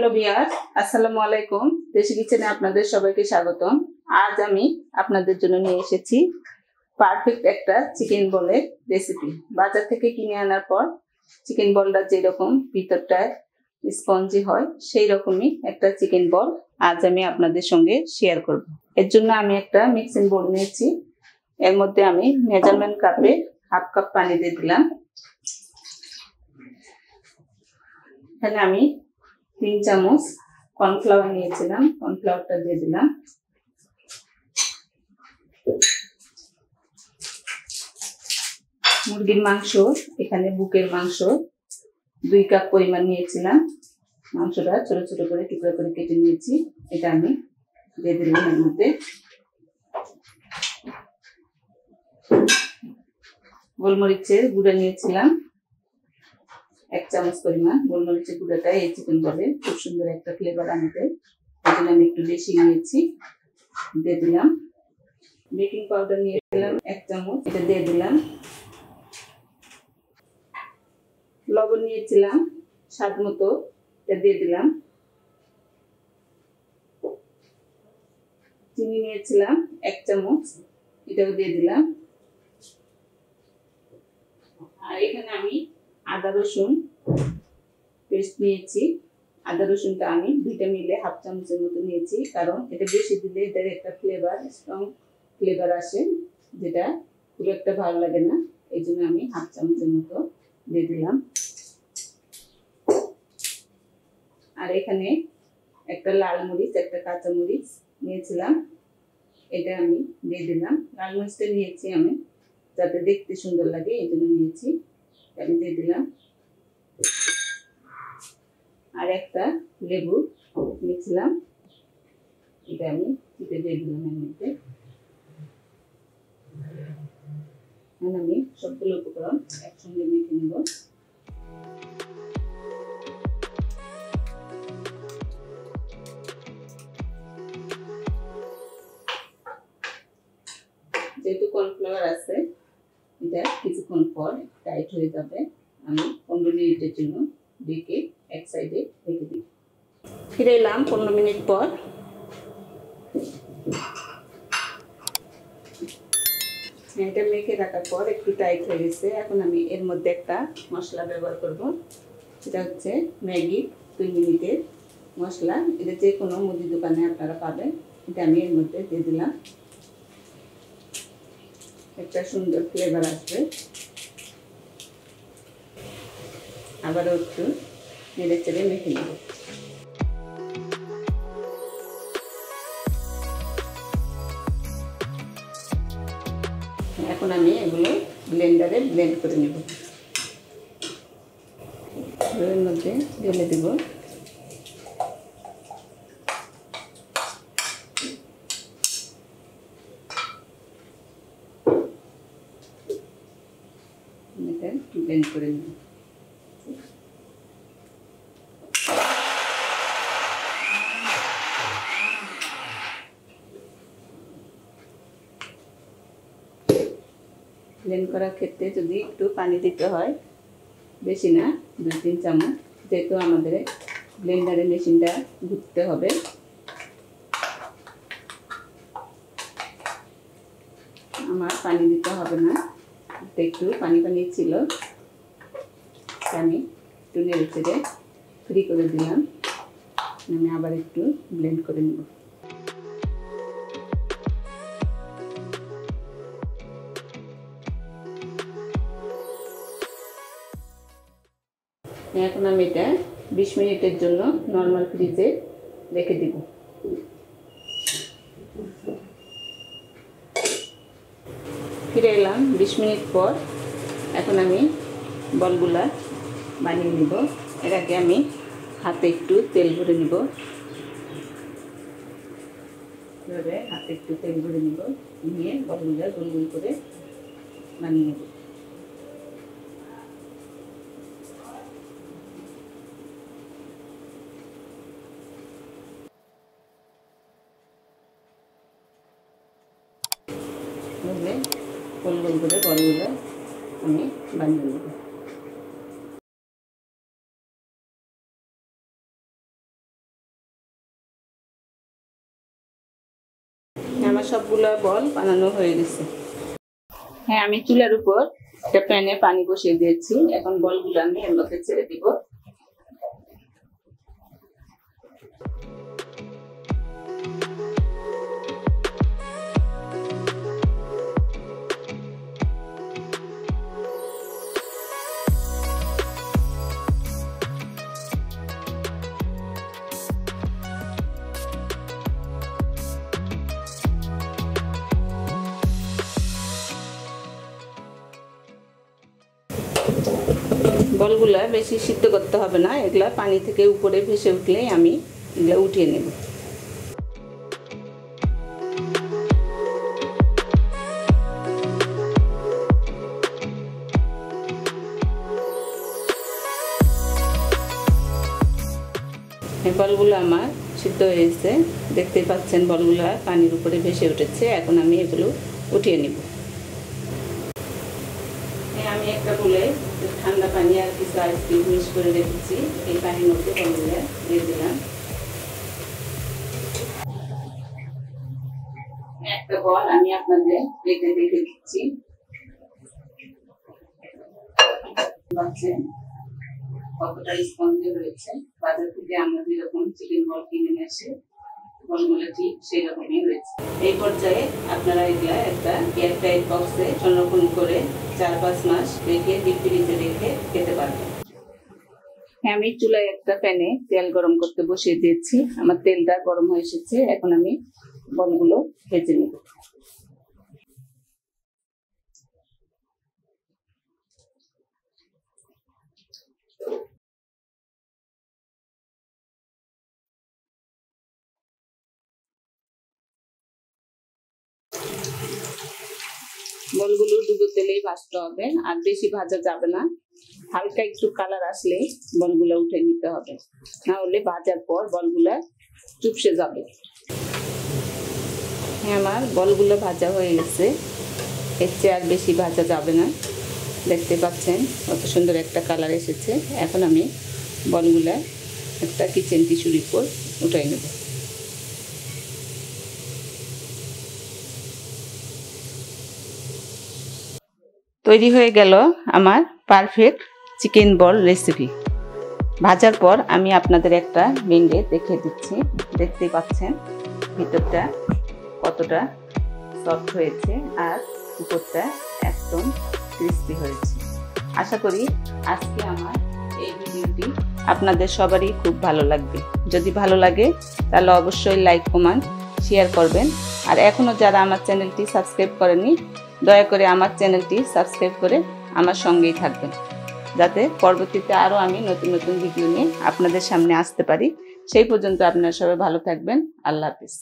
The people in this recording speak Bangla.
হ্যালো ভিউয়ার্স, আসসালামু আলাইকুম। দেশি কিচেনে আপনাদের সবাইকে স্বাগতম। আজ আমি আপনাদের জন্য নিয়ে এসেছি পারফেক্ট একটা চিকেন বলের রেসিপি। বাজার থেকে কিনে আনার পর চিকেন বলটা যেরকম ভিতরটা স্পঞ্জি হয়, সেই রকমই একটা চিকেন বল আজ আমি আপনাদের সঙ্গে শেয়ার করব। এর জন্য আমি একটা মিক্সিং বোল নিয়েছি। এর মধ্যে আমি মেজারমেন্ট কাপে হাফ কাপ পানি দিয়ে দিলাম। এখানে আমি 3 চামচ কর্নফ্লাওয়ার নিয়েছিলাম, কর্নফ্লাওয়ারটা দিয়ে দিলাম। মুরগির মাংস, এখানে বুকের মাংস 2 কাপ পরিমাণ নিয়েছিলাম। মাংসটা ছোট ছোট করে টুকরো করে কেটে নিয়েছি, এটা আমি দিয়ে দিলাম এর মধ্যে। গোলমরিচের গুঁড়া নিয়েছিলাম 1 চামচ পরিমাণ। গোলমরিচের গুঁড়াটা এই চিকেন বলে খুব সুন্দর একটা ফ্লেভার আনতে, এই জন্য আমি একটু বেশি নিয়েছি, দিয়ে দিলাম। বেকিং পাউডার নিয়েছিলাম 1 চামচ, এটা দিয়ে দিলাম। লবণ নিয়েছিলাম স্বাদ মতো, এটা দিয়ে দিলাম। চিনি নিয়েছিলাম 1 চামচ, এটাও দিয়ে দিলাম। আর এখানে আমি আদা রসুন পেস্ট নিয়েছি। আদা রসুনটা আমি 2টা মিলে হাফ চামচের মতো নিয়েছি, কারণ এটা বেশি দিলে এটার একটা ফ্লেভার, স্ট্রং ফ্লেভার আসে, যেটা খুব একটা ভালো লাগে না। এই জন্য আমি হাফ চামচের মতো দিয়ে দিলাম। আর এখানে একটা লাল মরিচ, একটা কাঁচা মরিচ নিয়েছিলাম, এটা আমি দিয়ে দিলাম। লাল মরিচটা নিয়েছি আমি যাতে দেখতে সুন্দর লাগে, এই জন্য নিয়েছি, আমি দিয়ে দিলাম। আর একটা লেবু নিয়েছিলাম, এটা আমি চিপে দিয়ে দিলাম এর মধ্যে। আমি সবগুলো উপকরণ একসঙ্গে মেখে নেব। যেহেতু কর্নফ্লাওয়ার আছে, এটা কিছুক্ষণ পর টাইট হয়ে যাবে। আমি 15 মিনিটের জন্য ঢেকে এক সাইডে রেখে দিই। ফিরে এলাম 15 মিনিট পর। এটা মেখে রাখার পর একটু টাইট হয়ে গেছে। এখন আমি এর মধ্যে একটা মশলা ব্যবহার করব, সেটা হচ্ছে ম্যাগি 2 মিনিটের মশলা। এটা যে কোনো মুদি দোকানে আপনারা পাবেন। এটা আমি এর মধ্যে দিয়ে দিলাম, একটা সুন্দর ফ্লেভার আসবে। আবারও একটু নেড়ে চেড়ে মেখে নেব। এখন আমি এগুলো ব্লেন্ডারে ব্লেন্ড করে নেব। এর মধ্যে ঢেলে দেব। এটা ব্লেন্ড করে নেব। ব্লেন্ড করার ক্ষেত্রে যদি একটু পানি দিতে হয়, বেশি না, 2-3 চামচ, যেহেতু আমাদের ব্লেন্ডারের মেশিনটা ঘুরতে হবে। আমার পানি দিতে হবে না, একটু পানি পানি ছিল, আমি একটু নেড়ে চেড়ে ফ্রি করে দিলাম। আমি আবার একটু ব্লেন্ড করে নেব। এখন আমি এটা 20 মিনিটের জন্য নর্মাল ফ্রিজে রেখে দিব। ফিরে এলাম 20 মিনিট পর। এখন আমি বলগুলা বানিয়ে নিব। এর আগে আমি হাতে একটু তেল ভরে নিব, এভাবে হাতে একটু তেল ভরে নিব, নিয়ে বলগুলা গোল গোল করে বানিয়ে নেব। গোল গোল করে বলগুলো আমি বানিয়ে নেব। সবগুলা বল বানানো হয়ে গেছে। হ্যাঁ, আমি চুলার উপর একটা প্যানে পানি বসিয়ে দিয়েছি। এখন বলগুলো আমি এর মধ্যে ছেড়ে দিব। বলগুলা বেশি সিদ্ধ করতে হবে না, এগুলা পানি থেকে উপরে ভেসে উঠলেই আমি এগুলা উঠিয়ে নেব। এই বলগুলো আমার সিদ্ধ হয়েছে, দেখতেই পাচ্ছেন বলগুলা পানির উপরে ভেসে উঠেছে। এখন আমি এগুলো উঠিয়ে নেব। আমি একটা বলে ঠান্ডা পানি আর কিছু আইসক্রিম মিক্স করে রেখেছি, এই পানির মধ্যে বলগুলো দিয়ে দিলাম। একটা বল আমি আপনাদের রেখে দেখে দিচ্ছি। কতটা স্পঞ্জি হয়েছে। বাজার থেকে আমরা যেরকম চিকেন বল কিনে আসি বলগুলো ঠিক সেই রকমই হয়েছে। এই পর্যায়ে আপনারা এগুলা একটা এয়ারটাইট বক্সে সংরক্ষণ করে 4-5 মাস রেখে ডিপ ফ্রিজে রেখে খেতে পারবেন। আমি চুলায় একটা প্যানে তেল গরম করতে বসিয়ে দিয়েছি। আমার তেলটা গরম হয়ে এসেছে, এখন আমি বলগুলো ভেজে নেব। বলগুলো ডুবো তেলেই ভাজতে হবে, আর বেশি ভাজা যাবে না। হালকা একটু কালার আসলে বলগুলো উঠে নিতে হবে, না হলে ভাজার পর বলগুলা চুপসে যাবে। হ্যাঁ, আমার বলগুলো ভাজা হয়ে গেছে, এর চেয়ে আর বেশি ভাজা যাবে না। দেখতে পাচ্ছেন কত সুন্দর একটা কালার এসেছে। এখন আমি বলগুলা একটা কিচেন টিস্যুর উপর উঠাই নেব। তৈরি হয়ে গেল আমার পারফেক্ট চিকেন বল রেসিপি। ভাজার পর আমি আপনাদের একটা ভেঙে দেখিয়ে দিচ্ছি। দেখতেই পাচ্ছেন ভিতরটা কতটা সফট হয়েছে আর উপরটা একদম ক্রিস্পি হয়েছে। আশা করি আজকে আমার এই ভিডিওটি আপনাদের সবারই খুব ভালো লাগবে। যদি ভালো লাগে তাহলে অবশ্যই লাইক, কমেন্ট, শেয়ার করবেন। আর এখনও যারা আমার চ্যানেলটি সাবস্ক্রাইব করেননি, দয়া করে আমার চ্যানেলটি সাবস্ক্রাইব করে আমার সঙ্গেই থাকবেন, যাতে পরবর্তীতে আরও আমি নতুন নতুন ভিডিও নিয়ে আপনাদের সামনে আসতে পারি। সেই পর্যন্ত আপনারা সবাই ভালো থাকবেন। আল্লাহ হাফেজ।